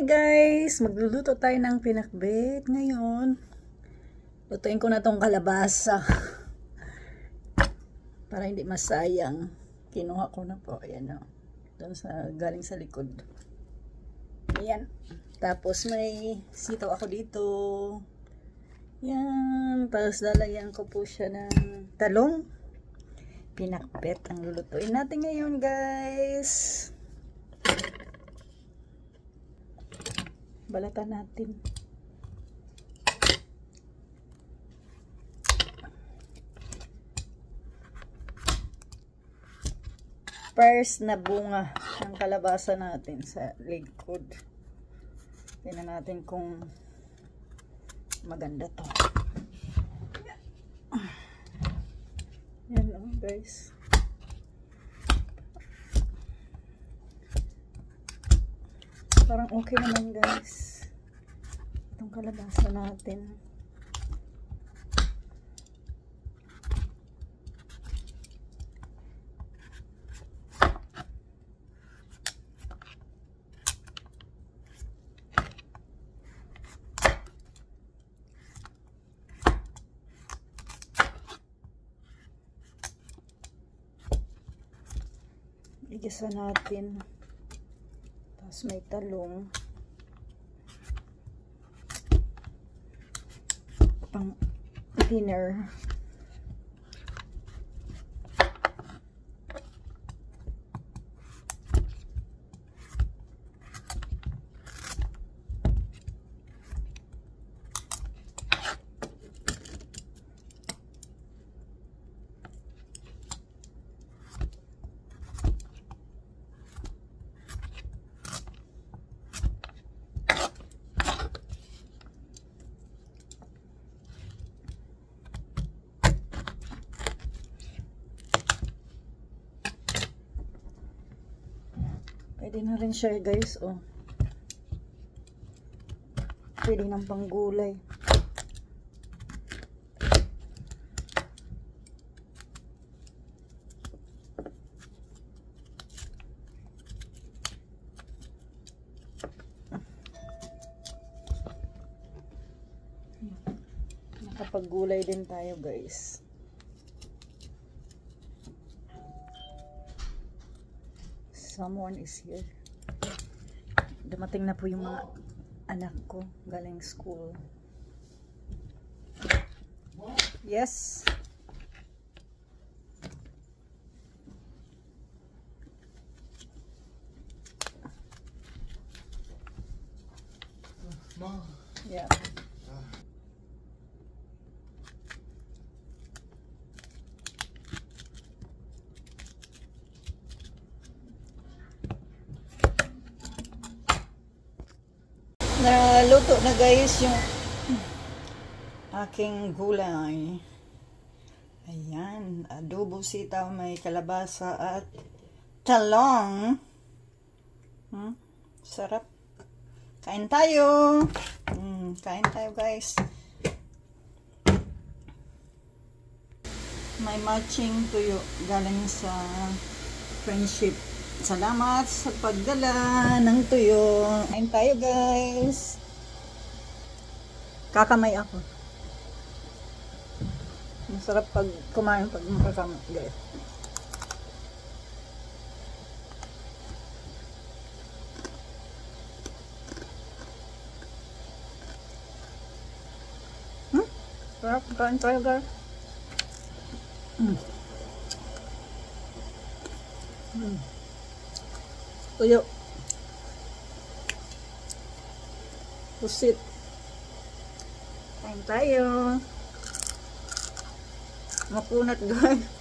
Hi guys! Magluluto tayo ng pinakbet ngayon. Lutuin ko na tong kalabasa. Para hindi masayang. Kinuha ko na po. Ayan o. Doon galing sa likod. Ayan. Tapos may sitaw ako dito. Yan. Tapos lalagyan ko po siya ng talong. Pinakbet ang lulutuin natin ngayon guys. Balatan natin. First na bunga ng kalabasa natin sa likod. Tingnan natin kung maganda to. Yan o guys. Parang okay naman guys. Itong kalabasa natin. Igisa natin. Tapos may talong. Pang dinner. Pwede na rin siya guys, oh. Pwede ng panggulay. Nakapaggulay din tayo guys. Someone is here. Dumating na po yung mga anak ko galing school. Yes. Yeah. Naluto na guys yung aking gulay. Ayan, adobo sitaw, may kalabasa at talong. Sarap. Kain tayo. Kain tayo guys. May matching tuyo galing sa Friendship. Salamat sa pagdala ng tuyo. Kain tayo guys. Kakamay ako. Masarap pag kumain pag makakamay guys. Sarap. Kain tayo guys. Tuyo. Pusit. Kain tayo. Makunat guys.